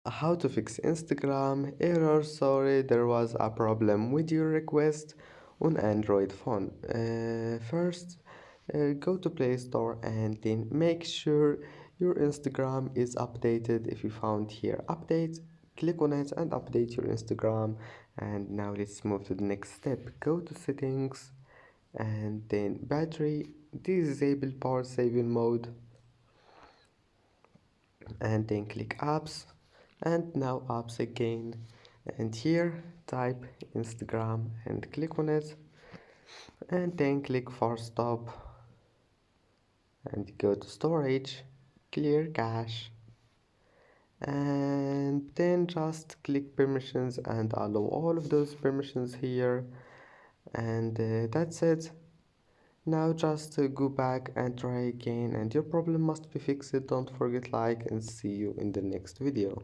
How to fix Instagram error. Sorry, there was a problem with your request on Android phone. First, go to Play Store and then make sure your Instagram is updated. If you found here update, click on it and update your Instagram. And now let's move to the next step. Go to settings and then battery, disable power saving mode, and then click apps, and now apps again, and here type Instagram and click on it, and then click force stop and go to storage, clear cache, and then just click permissions and allow all of those permissions here, and that's it. Now just go back and try again, and your problem must be fixed. Don't forget like, and see you in the next video.